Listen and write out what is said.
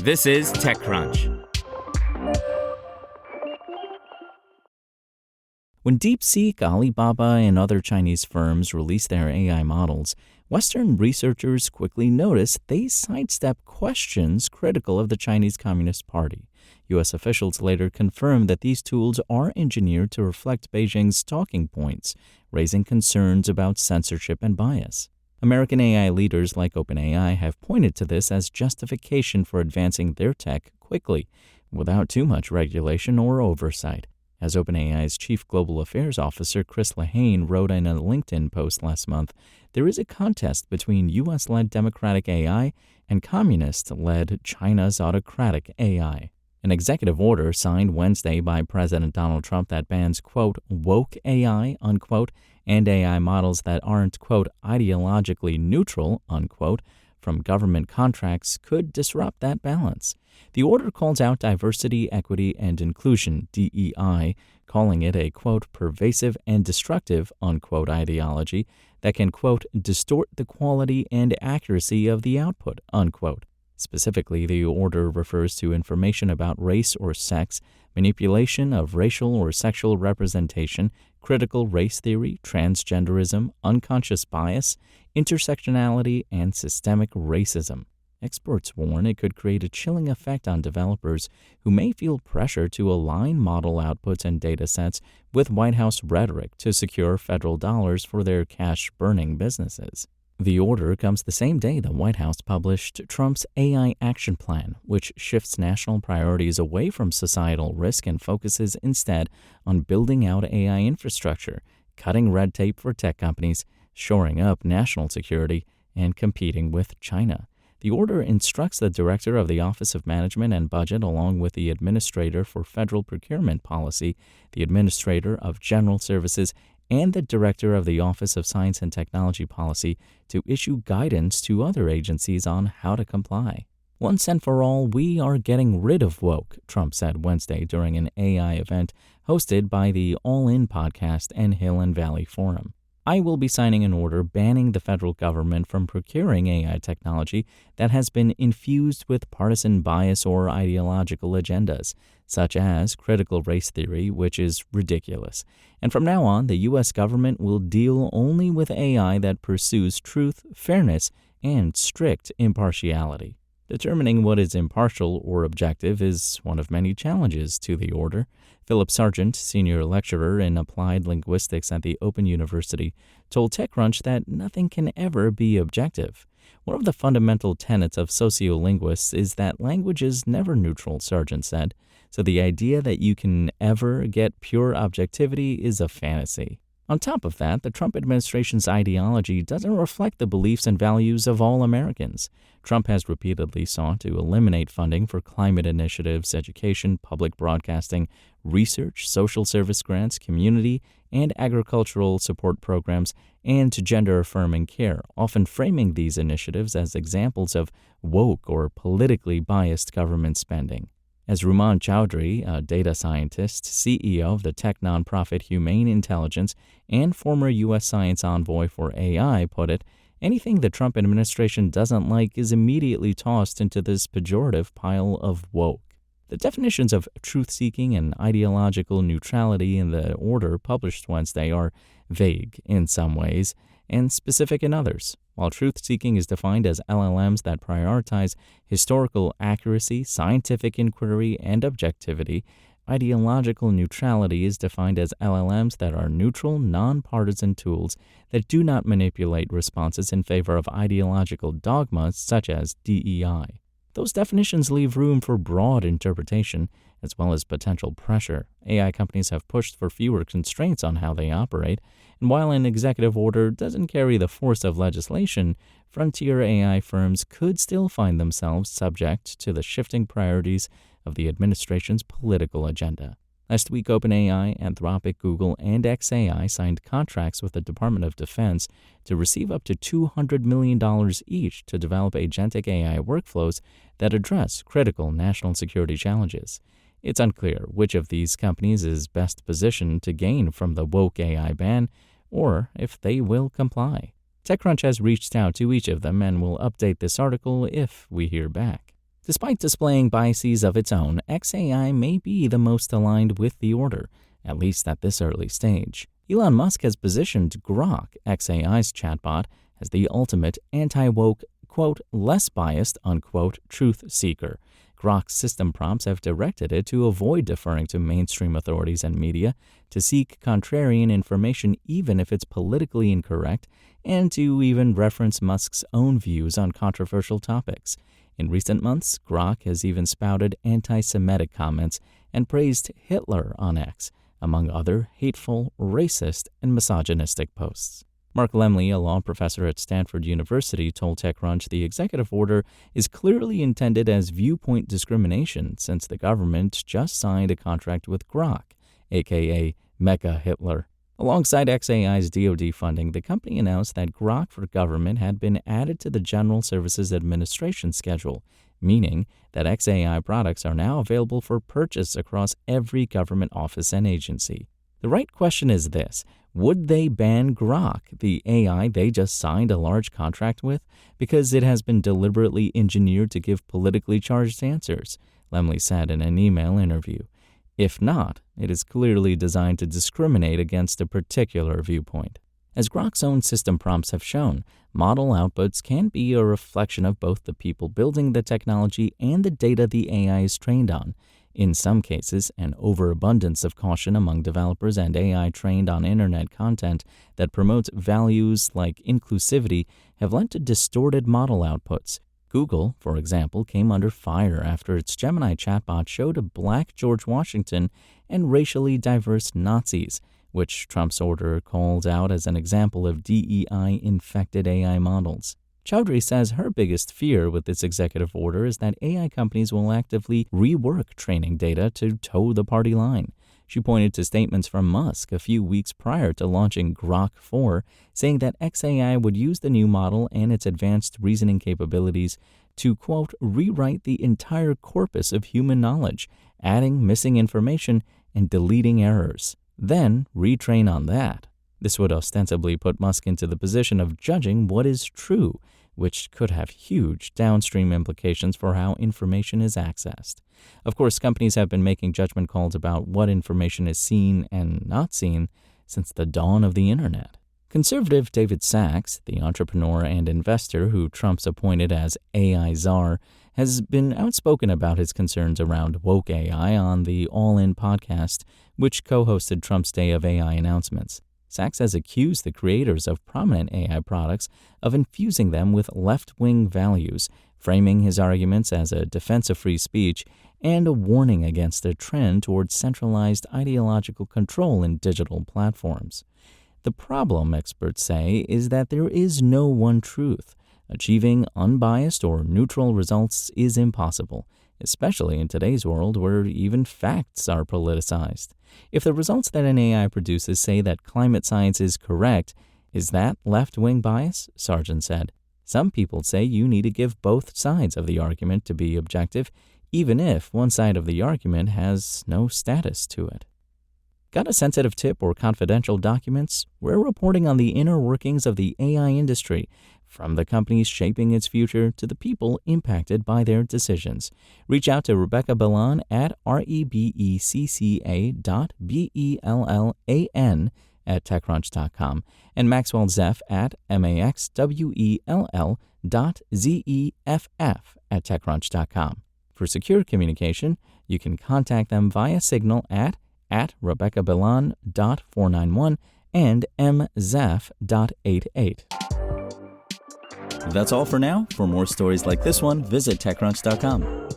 This is TechCrunch. When DeepSeek, Alibaba, and other Chinese firms released their AI models, Western researchers quickly noticed they sidestepped questions critical of the Chinese Communist Party. U.S. officials later confirmed that these tools are engineered to reflect Beijing's talking points, raising concerns about censorship and bias. American AI leaders like OpenAI have pointed to this as justification for advancing their tech quickly, without too much regulation or oversight. As OpenAI's Chief Global Affairs Officer Chris Lehane wrote in a LinkedIn post last month, there is a contest between U.S.-led democratic AI and communist-led China's autocratic AI. An executive order signed Wednesday by President Donald Trump that bans, quote, woke AI, unquote, and AI models that aren't, quote, ideologically neutral, unquote, from government contracts could disrupt that balance. The order calls out diversity, equity, and inclusion, DEI, calling it a, quote, pervasive and destructive, unquote, ideology that can, quote, distort the quality and accuracy of the output, unquote. Specifically, the order refers to information about race or sex, manipulation of racial or sexual representation, critical race theory, transgenderism, unconscious bias, intersectionality, and systemic racism. Experts warn it could create a chilling effect on developers who may feel pressure to align model outputs and datasets with White House rhetoric to secure federal dollars for their cash-burning businesses. The order comes the same day the White House published Trump's AI Action Plan, which shifts national priorities away from societal risk and focuses instead on building out AI infrastructure, cutting red tape for tech companies, shoring up national security, and competing with China. The order instructs the Director of the Office of Management and Budget, along with the Administrator for Federal Procurement Policy, the Administrator of General Services, and the Director of the Office of Science and Technology Policy to issue guidance to other agencies on how to comply. Once and for all, we are getting rid of woke, Trump said Wednesday during an AI event hosted by the All In podcast and Hill and Valley Forum. I will be signing an order banning the federal government from procuring AI technology that has been infused with partisan bias or ideological agendas, such as critical race theory, which is ridiculous. And from now on, the U.S. government will deal only with AI that pursues truth, fairness, and strict impartiality. Determining what is impartial or objective is one of many challenges to the order. Philip Sargent, senior lecturer in applied linguistics at the Open University, told TechCrunch that nothing can ever be objective. One of the fundamental tenets of sociolinguists is that language is never neutral, Sargent said, so the idea that you can ever get pure objectivity is a fantasy. On top of that, the Trump administration's ideology doesn't reflect the beliefs and values of all Americans. Trump has repeatedly sought to eliminate funding for climate initiatives, education, public broadcasting, research, social service grants, community and agricultural support programs, and gender-affirming care, often framing these initiatives as examples of woke or politically biased government spending. As Ruman Chowdhury, a data scientist, CEO of the tech nonprofit Humane Intelligence, and former U.S. science envoy for AI, put it, anything the Trump administration doesn't like is immediately tossed into this pejorative pile of woke. The definitions of truth-seeking and ideological neutrality in the order published Wednesday are vague in some ways and specific in others. While truth-seeking is defined as LLMs that prioritize historical accuracy, scientific inquiry, and objectivity, ideological neutrality is defined as LLMs that are neutral, nonpartisan tools that do not manipulate responses in favor of ideological dogmas such as DEI. Those definitions leave room for broad interpretation, as well as potential pressure. AI companies have pushed for fewer constraints on how they operate, and while an executive order doesn't carry the force of legislation, frontier AI firms could still find themselves subject to the shifting priorities of the administration's political agenda. Last week, OpenAI, Anthropic, Google, and xAI signed contracts with the Department of Defense to receive up to $200 million each to develop agentic AI workflows that address critical national security challenges. It's unclear which of these companies is best positioned to gain from the woke AI ban, or if they will comply. TechCrunch has reached out to each of them and will update this article if we hear back. Despite displaying biases of its own, XAI may be the most aligned with the order, at least at this early stage. Elon Musk has positioned Grok, XAI's chatbot, as the ultimate anti-woke, quote, less biased, unquote, truth seeker. Grok's system prompts have directed it to avoid deferring to mainstream authorities and media, to seek contrarian information even if it's politically incorrect, and to even reference Musk's own views on controversial topics. In recent months, Grok has even spouted anti-Semitic comments and praised Hitler on X, among other hateful, racist, and misogynistic posts. Mark Lemley, a law professor at Stanford University, told TechCrunch the executive order is clearly intended as viewpoint discrimination since the government just signed a contract with Grok, aka Mecha Hitler. Alongside XAI's DoD funding, the company announced that Grok for Government had been added to the General Services Administration schedule, meaning that XAI products are now available for purchase across every government office and agency. The right question is this: would they ban Grok, the AI they just signed a large contract with, because it has been deliberately engineered to give politically charged answers? Lemley said in an email interview. If not, it is clearly designed to discriminate against a particular viewpoint. As Grok's own system prompts have shown, model outputs can be a reflection of both the people building the technology and the data the AI is trained on. In some cases, an overabundance of caution among developers and AI trained on internet content that promotes values like inclusivity have led to distorted model outputs. Google, for example, came under fire after its Gemini chatbot showed a black George Washington and racially diverse Nazis, which Trump's order called out as an example of DEI-infected AI models. Chowdhury says her biggest fear with this executive order is that AI companies will actively rework training data to toe the party line. She pointed to statements from Musk a few weeks prior to launching Grok 4, saying that XAI would use the new model and its advanced reasoning capabilities to, quote, rewrite the entire corpus of human knowledge, adding missing information and deleting errors. Then retrain on that. This would ostensibly put Musk into the position of judging what is true, which could have huge downstream implications for how information is accessed. Of course, companies have been making judgment calls about what information is seen and not seen since the dawn of the internet. Conservative David Sachs, the entrepreneur and investor who Trump's appointed as AI czar, has been outspoken about his concerns around woke AI on the All In podcast, which co-hosted Trump's Day of AI announcements. Sachs has accused the creators of prominent AI products of infusing them with left-wing values, framing his arguments as a defense of free speech and a warning against a trend towards centralized ideological control in digital platforms. The problem, experts say, is that there is no one truth. Achieving unbiased or neutral results is impossible, especially in today's world where even facts are politicized. If the results that an AI produces say that climate science is correct, is that left-wing bias? Sargent said. Some people say you need to give both sides of the argument to be objective, even if one side of the argument has no status to it. Got a sensitive tip or confidential documents? We're reporting on the inner workings of the AI industry, from the companies shaping its future to the people impacted by their decisions. Reach out to Rebecca Bellan at rebecca.bellan at techcrunch.com and Maxwell Zeff at maxwell.zeff at techcrunch.com. For secure communication, you can contact them via Signal at RebeccaBellan.491 and mzeff.88. That's all for now. For more stories like this one, visit TechCrunch.com.